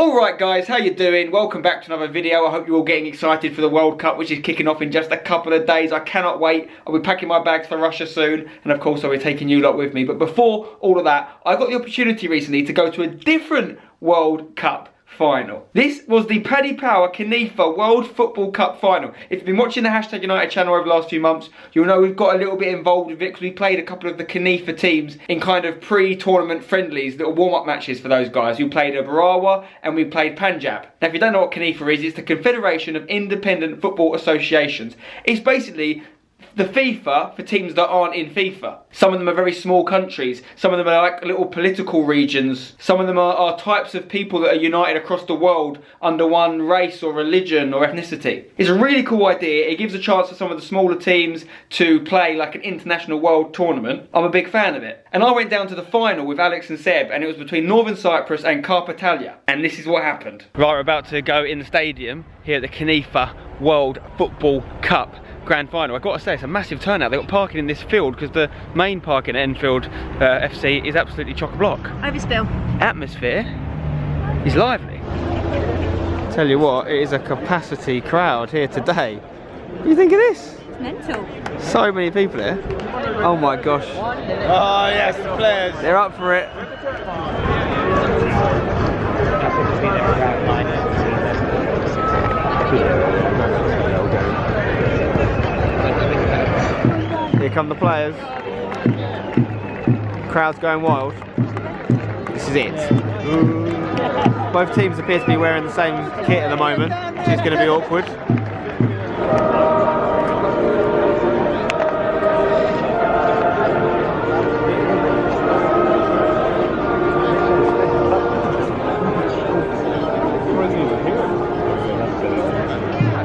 Alright guys, how you doing? Welcome back to another video. I hope you're all getting excited for the World Cup, which is kicking off in just a couple of days. I cannot wait. I'll be packing my bags for Russia soon, and of course I'll be taking you lot with me. But before all of that, I got the opportunity recently to go to a different World Cup final. This was the Paddy Power Kanifa World Football Cup final. If you've been watching the Hashtag United channel over the last few months, you'll know we've got a little bit involved with it because we played a couple of the Kanifa teams in kind of pre-tournament friendlies, little warm-up matches for those guys. We played Barawa and we played Punjab. Now if you don't know what Kanifa is, it's the Confederation of Independent Football Associations. It's basically the FIFA for teams that aren't in FIFA. Some of them are very small countries, some of them are like little political regions, some of them are types of people that are united across the world under one race or religion or ethnicity. It's a really cool idea. It gives a chance for some of the smaller teams to play like an international world tournament. I'm a big fan of it. And I went down to the final with Alex and Seb, and it was between Northern Cyprus and Carpatalia. And this is what happened. Right, we're about to go in the stadium here at the Kanifa World Football Cup Grand Final. I've got to say, it's a massive turnout. They've got parking in this field because the main parking at Enfield FC is absolutely chock-a-block. Overspill. Atmosphere is lively. Tell you what, it is a capacity crowd here today. What do you think of this? It's mental. So many people here. Oh my gosh. Oh yes, the players. They're up for it. Here come the players. Crowd's going wild. This is it. Both teams appear to be wearing the same kit at the moment, which is going to be awkward.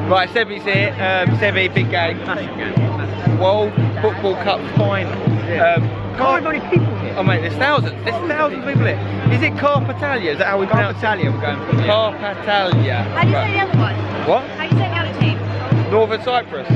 Right, Sebi's here. Sebi, big game. World Football Cup final. How many people here? Oh mate, there's thousands of people here. Is it Carpatalia? Is that how we pronounce it? Carpatalia we're going for. Carpatalia. How do you say the other one? What? How do you say the other team? Northern Cyprus.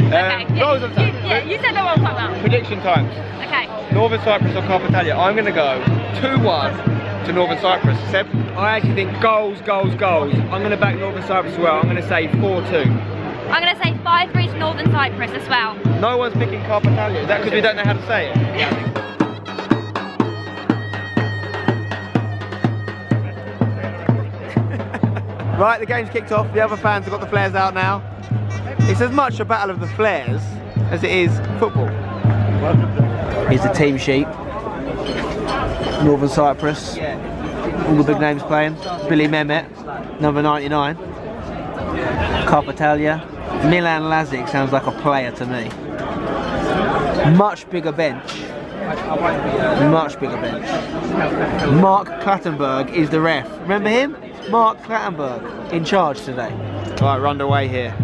Okay, goals on time. you said the one quite well. Prediction times. Okay. Northern Cyprus or Carpatalia. I'm going to go 2-1 to Northern Cyprus. Seb? I actually think goals. I'm going to back Northern Cyprus as well. I'm going to say 4-2. I'm going to say 5-3 to Northern Cyprus as well. No one's picking Carpatalia. Is that because we don't know how to say it? Right, the game's kicked off. The other fans have got the flares out now. It's as much a battle of the flares as it is football. Here's the team sheet. Northern Cyprus. All the big names playing. Billy Mehmet, number 99. Carpatalia. Milan Lazic sounds like a player to me. Much bigger bench. Much bigger bench. Mark Clattenburg is the ref. Remember him? Mark Clattenburg in charge today. Right, we're underway here.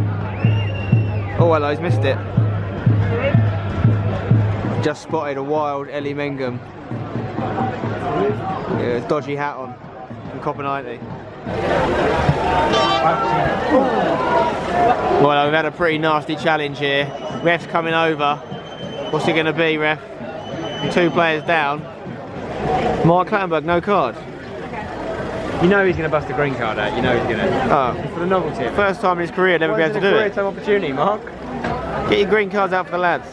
Oh hello, he's missed it. Just spotted a wild Ellie Mengum. Yeah, dodgy hat on from Copper 90. Well, we've had a pretty nasty challenge here. Ref's coming over. What's it going to be, ref? 2 players down. Mark Clattenburg, no card. You know he's going to bust a green card out. You know he's going to. Oh, For the novelty. first time in his career, never be able to do it. Career time opportunity, Mark. Get your green cards out for the lads.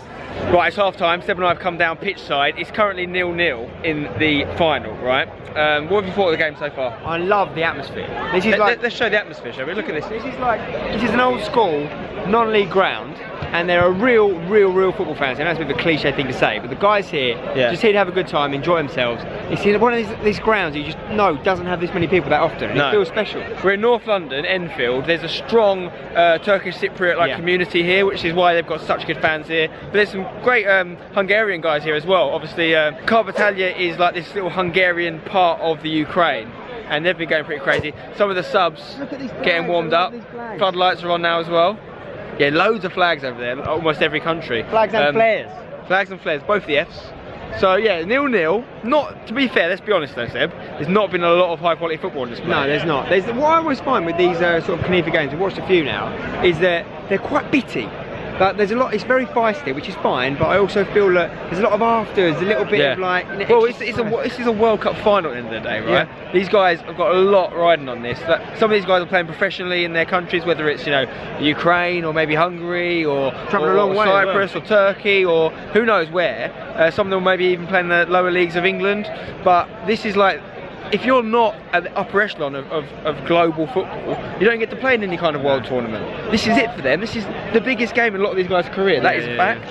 Right, it's half time. Seb and I have come down pitch side. It's currently 0-0 in the final, right? What have you thought of the game so far? I love the atmosphere. This is like. Let's show the atmosphere, shall we? Look at this. This is an old school non-league ground, and there are real football fans. I know it's a bit of a cliche thing to say, but the guys here just here to have a good time, enjoy themselves. It's one of these grounds you just know doesn't have this many people that often. And it feels special. We're in North London, Enfield. There's a strong Turkish Cypriot community here, which is why they've got such good fans here. But there's some great Hungarian guys here as well. Obviously, Carpatalia is like this little Hungarian part of the Ukraine, and they've been going pretty crazy. Some of the subs getting warmed up. Floodlights are on now as well. Yeah, loads of flags over there, almost every country. Flags and flares. Flags and flares, both the Fs. So yeah, 0-0. Not, to be fair, let's be honest though, Seb, there's not been a lot of high quality football on display. No, there's not. What I always find with these sort of Kanifa games, I've watched a few now, is that they're quite bitty. But there's a lot. It's very feisty, which is fine. But I also feel that there's a lot of afters, a little bit of like. Well, this is a World Cup final at the end of the day, right? Yeah. These guys have got a lot riding on this. Some of these guys are playing professionally in their countries, whether it's Ukraine or maybe Hungary or Travelling a long way, Cyprus or Turkey or who knows where. Some of them maybe even playing the lower leagues of England. But this is like, if you're not at the upper echelon of global football, you don't get to play in any kind of world tournament. This is it for them. This is the biggest game in a lot of these guys' career. That is a fact.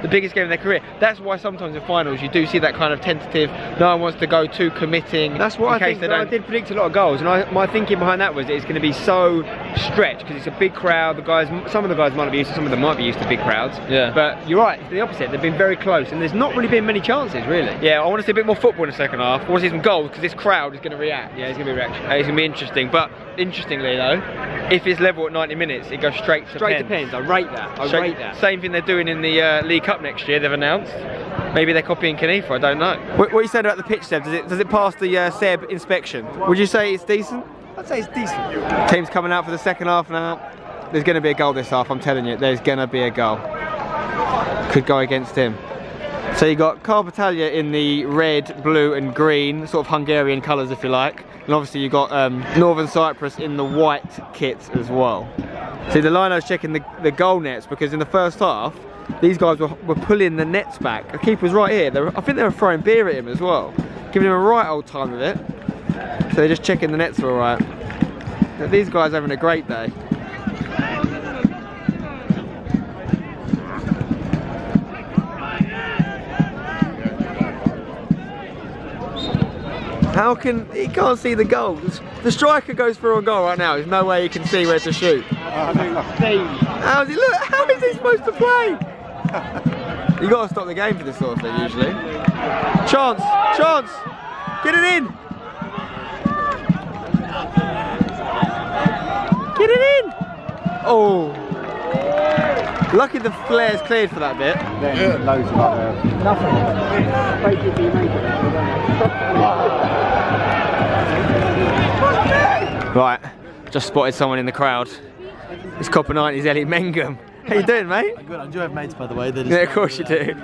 The biggest game in their career. That's why sometimes in finals you do see that kind of tentative, no one wants to go too committing. That's what I think. I did predict a lot of goals, and my thinking behind that was it's going to be so stretched because it's a big crowd. The guys, some of the guys might not be used to, some of them might be used to big crowds. Yeah. But you're right. It's the opposite. They've been very close, and there's not really been many chances, really. Yeah, I want to see a bit more football in the second half. I want to see some goals because this crowd is going to react. Yeah, it's going to be a reaction. It's going to be interesting. But interestingly though, if it's level at 90 minutes, it goes straight to pens. I rate that. I rate that. Same thing they're doing in the League Cup next year. They've announced. Maybe they're copying Canifa. I don't know. What are you saying about the pitch, Seb? Does it pass the Seb inspection? Would you say it's decent? I'd say it's decent. Team's coming out for the second half now. There's going to be a goal this half. I'm telling you, there's going to be a goal. Could go against him. So you got Carpatalia in the red, blue, and green, sort of Hungarian colours, if you like. And obviously you've got Northern Cyprus in the white kit as well. See, the lino's checking the goal nets because in the first half, these guys were pulling the nets back. The keeper's right here. I think they were throwing beer at him as well, giving him a right old time of it. So they're just checking the nets are all right. But these guys are having a great day. How can he can't see the goals? The striker goes for a goal right now. There's no way he can see where to shoot. How is he supposed to play? You got to stop the game for this sort of thing usually. Chance, get it in. Get it in. Oh, lucky the flare's cleared for that bit. Yeah. Loads of that. Right, just spotted someone in the crowd. It's Copper 90's Ellie Mengum. How you doing, mate? I'm good. I do have mates, by the way. Yeah, of course you do.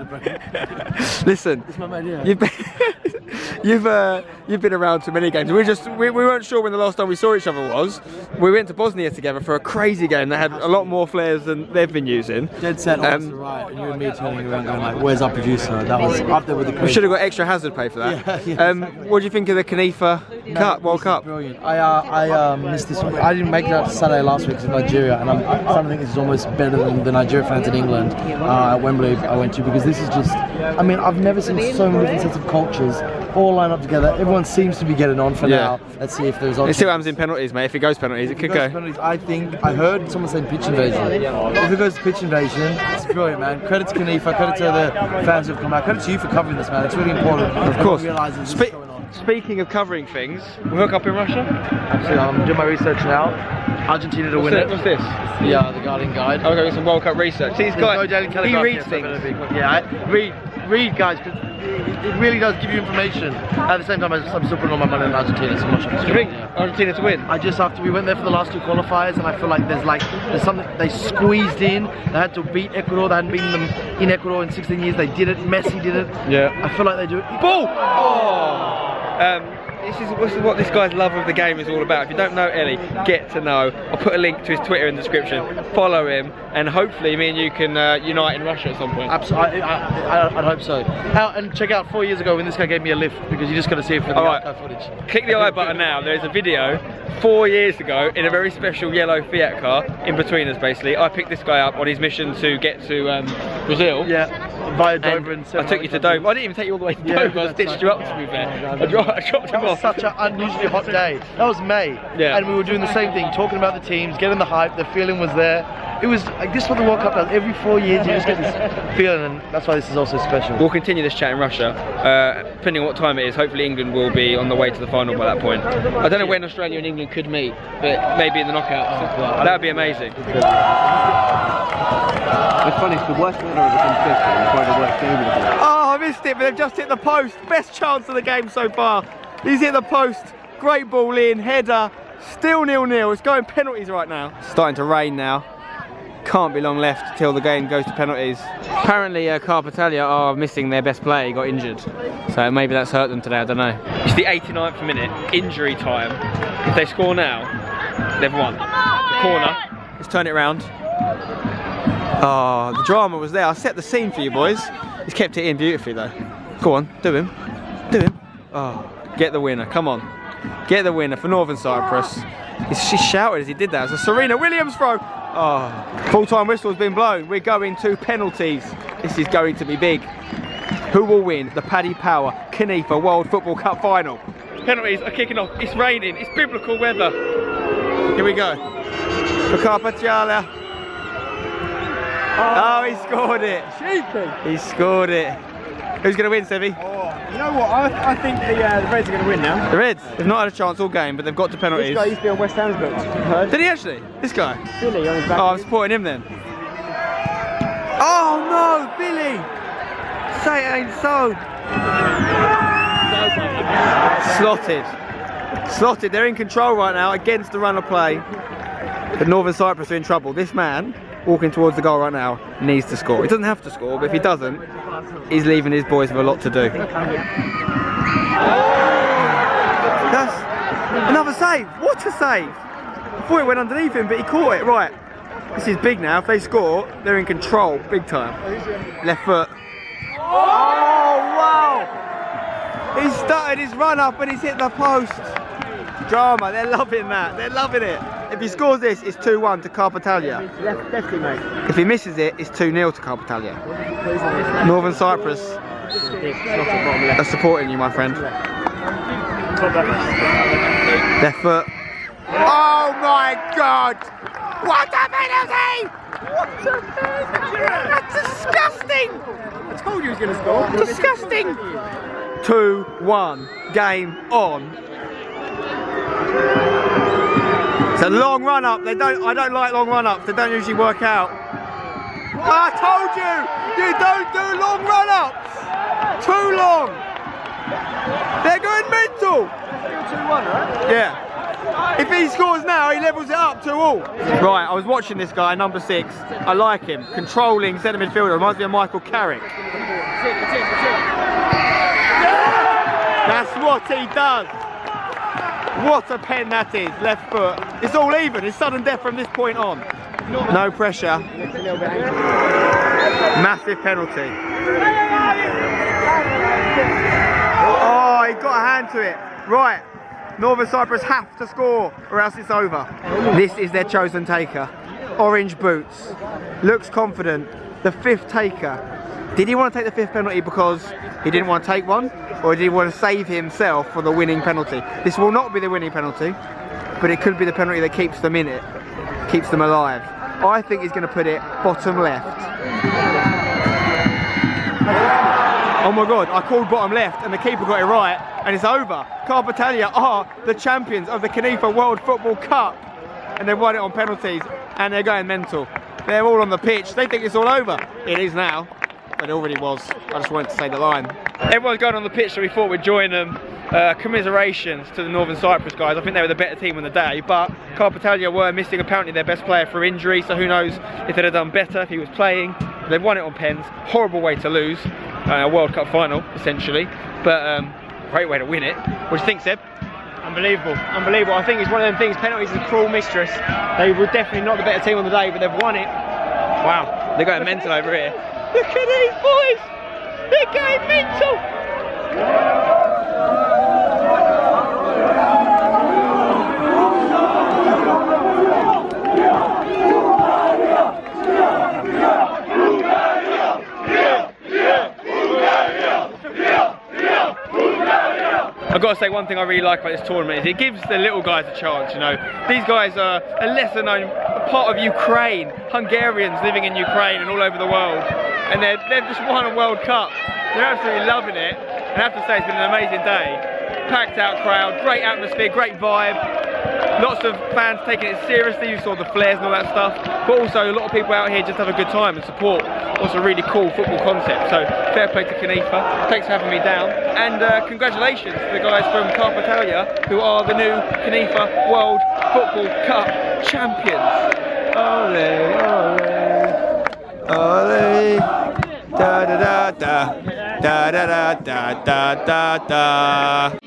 Listen, It's my mate, yeah. you've been around to many games. We weren't sure when the last time we saw each other was. We went to Bosnia together for a crazy game that had a lot more flares than they've been using. Dead set, honest, right. And you and me turning around going like, where's our producer? That was up there with the We crazy. should have got extra hazard pay for that. Yeah. What do you think of the Canifa Cup, World Cup? Brilliant. I missed this one. I didn't make it out to Saturday last week because of Nigeria, and I'm starting to think this is almost better than the Nigeria fans in England at Wembley I went to, because this is just, I mean, I've never seen so many different sets of cultures all line up together. Everyone seems to be getting on for now. Let's see if there's. Let's see what happens in penalties, mate. If it goes penalties, it could go. Penalties, I heard someone say pitch invasion. If it goes to pitch invasion, it's brilliant, man. Credit to Canifa, credit to the fans who've come out, credit to you for covering this, man. It's really important. Of course. Realizing what's going on. Speaking of covering things, we hook up in Russia. Absolutely, I'm doing my research now. Argentina to win it. What's this? The Guardian Guide. I'm going to some World Cup research. See, this guy, he reads things. Yeah, read guys, because it really does give you information. At the same time, I'm still putting all my money in Argentina, so I'm not sure. Do you think Argentina to win? I just we went there for the last two qualifiers, and I feel like there's something they squeezed in. They had to beat Ecuador. They hadn't beaten them in Ecuador in 16 years. They did it. Messi did it. Yeah. I feel like they do it. Ball! Oh! This is what this guy's love of the game is all about. If you don't know Ellie, get to know. I'll put a link to his Twitter in the description. Follow him, and hopefully me and you can unite in Russia at some point. Absolutely, I'd hope so. And check out 4 years ago when this guy gave me a lift, because you just got to see it for the archive footage. Click the I button now. There's a video 4 years ago in a very special yellow Fiat car, in between us basically. I picked this guy up on his mission to get to Brazil. Yeah, via Dover and I took you to Dover. I didn't even take you all the way to Dover. I stitched you up, to be fair. I dropped him off. Such an unusually hot day. That was May, and we were doing the same thing, talking about the teams, getting the hype. The feeling was there. It was like this is what the World Cup does. Every 4 years you just get this feeling, and that's why this is also special. We'll continue this chat in Russia. Depending on what time it is, hopefully England will be on the way to the final by that point. I don't know when Australia and England could meet, but maybe in the knockouts. That would be amazing. It's funny, it's the worst winner of the competition and probably the worst game of the competition. Oh, I missed it, but they've just hit the post. Best chance of the game so far. He's hit the post. Great ball in, header. Still 0-0. It's going penalties right now. Starting to rain now. can't be long left till the game goes to penalties. Apparently Carpatalia are missing their best player, he got injured. So maybe that's hurt them today, I don't know. It's the 89th minute, injury time. If they score now, they've won. The corner, let's turn it round. Oh, the drama was there. I set the scene for you boys. He's kept it in beautifully though. Go on, do him. Do him. Oh, get the winner, come on. Get the winner for Northern Cyprus. She shouted as he did that. It's a Serena Williams throw. Oh, full-time whistle has been blown. We're going to penalties. This is going to be big. Who will win the Paddy Power Kanifa World Football Cup final? Penalties are kicking off. It's raining. It's biblical weather. Here we go. For Carpatalia. Oh, he scored it. Cheeky. He scored it. Who's going to win, Sevi? You know what? I think the Reds are going to win now. The Reds. They've not had a chance all game, but they've got to penalties. This guy used to be on West Ham's books. Heard? Did he actually? This guy? Billy on his back. Oh, I'm supporting him then. Oh no, Billy! Say it ain't so. Slotted. Slotted. They're in control right now against the run of play. But Northern Cyprus are in trouble. This man, walking towards the goal right now, needs to score. He doesn't have to score, but if he doesn't, he's leaving his boys with a lot to do. That's another save. What a save! I thought it went underneath him, but he caught it. Right. This is big now. If they score, they're in control, big time. Left foot. Oh wow! He started his run up and he's hit the post. Drama. They're loving that. They're loving it. If he scores this, it's 2-1 to Carpatalia. Definitely, mate. If he misses it, it's 2-0 to Carpatalia. Northern Cyprus are supporting you, my friend. Left foot. Oh my God! What a penalty! What a penalty! That's disgusting! I told you he was going to score. Disgusting! 2-1. Game on. It's a long run up. I don't like long run ups. They don't usually work out. I told you! You don't do long run ups! Too long! They're going mental! 2-1, right? Yeah. If he scores now, he levels it up 2-2. Right, I was watching this guy, number 6. I like him. Controlling centre midfielder. Reminds me of Michael Carrick. That's what he does. What a pen that is. Left foot. It's all even. It's sudden death from this point on. No pressure. Massive penalty. Oh, he got a hand to it. Right. Northern Cyprus have to score or else it's over. This is their chosen taker. Orange boots. Looks confident. The 5th taker. Did he want to take the 5th penalty because he didn't want to take one? Or did he want to save himself for the winning penalty? This will not be the winning penalty, but it could be the penalty that keeps them in it. Keeps them alive. I think he's going to put it bottom left. Oh my God, I called bottom left and the keeper got it right and it's over. Carpatalia are the champions of the Kanifa World Football Cup and they've won it on penalties and they're going mental. They're all on the pitch. They think it's all over. It is now, but it already was. I just wanted to say the line. Everyone's going on the pitch, so we thought we'd join them. Commiserations to the Northern Cyprus guys. I think they were the better team on the day, but Carpatalia were missing apparently their best player through injury, so who knows if they'd have done better if he was playing. They've won it on pens. Horrible way to lose. A World Cup final, essentially, but great way to win it. What do you think, Seb? Unbelievable, unbelievable. I think it's one of them things, penalties is a cruel mistress. They were definitely not the better team on the day, but they've won it. Wow. They're going mental over here. Look at these boys! They're going mental! I've got to say one thing I really like about this tournament is it gives the little guys a chance, you know. These guys are a lesser known part of Ukraine, Hungarians living in Ukraine and all over the world. And they've just won a World Cup. They're absolutely loving it. And I have to say it's been an amazing day. Packed out crowd, great atmosphere, great vibe. Lots of fans taking it seriously, you saw the flares and all that stuff. But also a lot of people out here just have a good time and support what's a really cool football concept. So fair play to Kanifa, thanks for having me down. And congratulations to the guys from Carpatalia who are the new Kanifa World Football Cup champions. Ole, ole. Ole. Da da da da da da da da da da da.